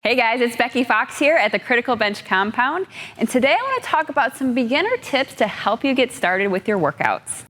Hey guys, it's Becky Fox here at the Criticalbench compound, and today I want to talk about some beginner tips to help you get started with your workouts.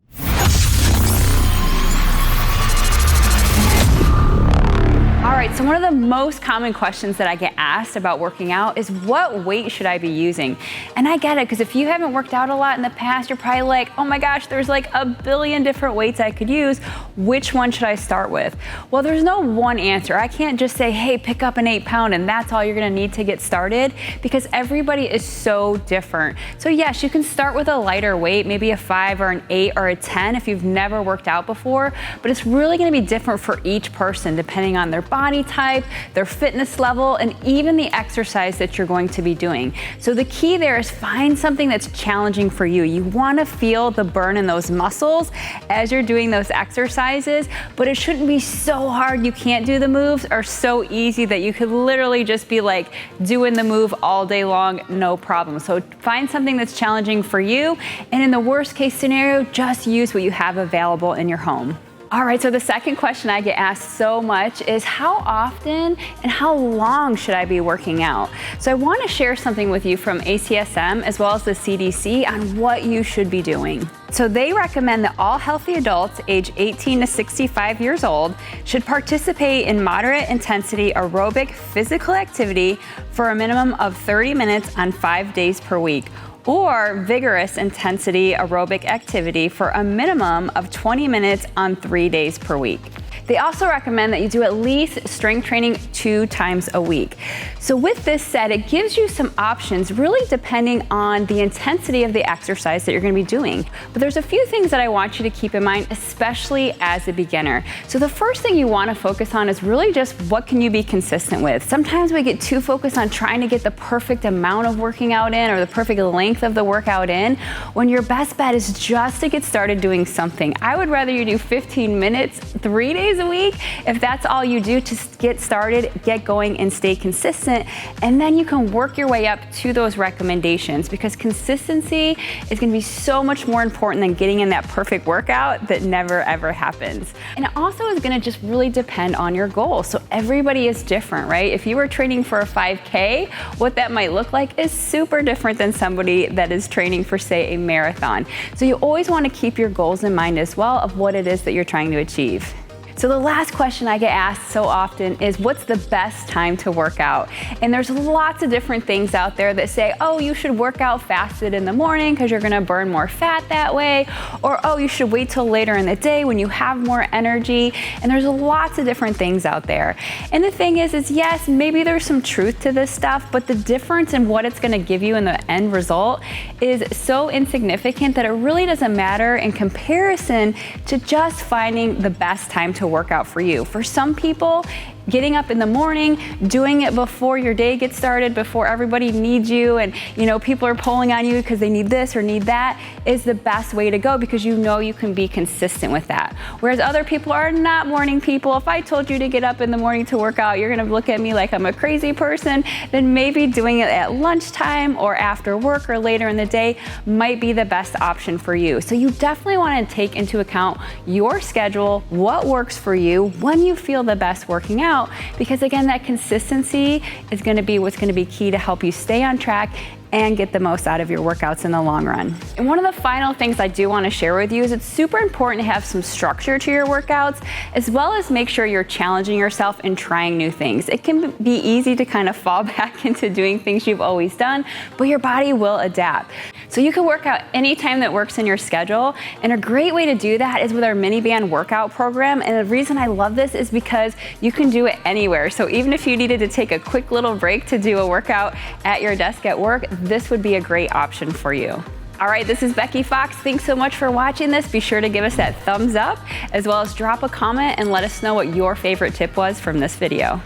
All right, so one of the most common questions that I get asked about working out is what weight should I be using? And I get it, because if you haven't worked out a lot in the past, you're probably like, oh my gosh, there's like a billion different weights I could use. Which one should I start with? Well, there's no one answer. I can't just say, hey, pick up an 8-pound and that's all you're gonna need to get started, because everybody is so different. So yes, you can start with a lighter weight, maybe a 5 or an 8 or a 10 if you've never worked out before, but it's really gonna be different for each person depending on their body type, their fitness level, and even the exercise that you're going to be doing. So the key there is find something that's challenging for you. You want to feel the burn in those muscles as you're doing those exercises, but it shouldn't be so hard you can't do the moves or so easy that you could literally just be like doing the move all day long, no problem. So find something that's challenging for you, and in the worst case scenario, just use what you have available in your home. All right, so the second question I get asked so much is how often and how long should I be working out? So I want to share something with you from ACSM as well as the CDC on what you should be doing. So they recommend that all healthy adults age 18 to 65 years old should participate in moderate intensity aerobic physical activity for a minimum of 30 minutes on 5 days per week, or vigorous intensity aerobic activity for a minimum of 20 minutes on 3 days per week. They also recommend that you do at least strength training 2 times a week. So with this said, it gives you some options really depending on the intensity of the exercise that you're going to be doing. But there's a few things that I want you to keep in mind, especially as a beginner. So the first thing you want to focus on is really just what can you be consistent with. Sometimes we get too focused on trying to get the perfect amount of working out in or the perfect length of the workout in, when your best bet is just to get started doing something. I would rather you do 15 minutes 3 days a week if that's all you do to get started, get going, and stay consistent, and then you can work your way up to those recommendations, because consistency is going to be so much more important than getting in that perfect workout that never ever happens. And it also is going to just really depend on your goal. So everybody is different, right? If you were training for a 5K, what that might look like is super different than somebody that is training for, say, a marathon. So you always want to keep your goals in mind as well of what it is that you're trying to achieve. So the last question I get asked so often is, what's the best time to work out? And there's lots of different things out there that say, oh, you should work out fasted in the morning because you're gonna burn more fat that way, or oh, you should wait till later in the day when you have more energy. And there's lots of different things out there. And the thing is yes, maybe there's some truth to this stuff, but the difference in what it's gonna give you in the end result is so insignificant that it really doesn't matter in comparison to just finding the best time to work out for you. For some people, getting up in the morning, doing it before your day gets started, before everybody needs you and people are pulling on you because they need this or need that, is the best way to go, because you know you can be consistent with that. Whereas other people are not morning people. If I told you to get up in the morning to work out, you're gonna look at me like I'm a crazy person. Then maybe doing it at lunchtime or after work or later in the day might be the best option for you. So you definitely want to take into account your schedule, what works for you, when you feel the best working out, because again, that consistency is going to be what's going to be key to help you stay on track and get the most out of your workouts in the long run. And one of the final things I do want to share with you is it's super important to have some structure to your workouts, as well as make sure you're challenging yourself and trying new things. It can be easy to kind of fall back into doing things you've always done, but your body will adapt. So you can work out anytime that works in your schedule, and a great way to do that is with our mini band workout program. And the reason I love this is because you can do it anywhere. So even if you needed to take a quick little break to do a workout at your desk at work, this would be a great option for you. All right, this is Becky Fox. Thanks so much for watching this. Be sure to give us that thumbs up, as well as drop a comment and let us know what your favorite tip was from this video.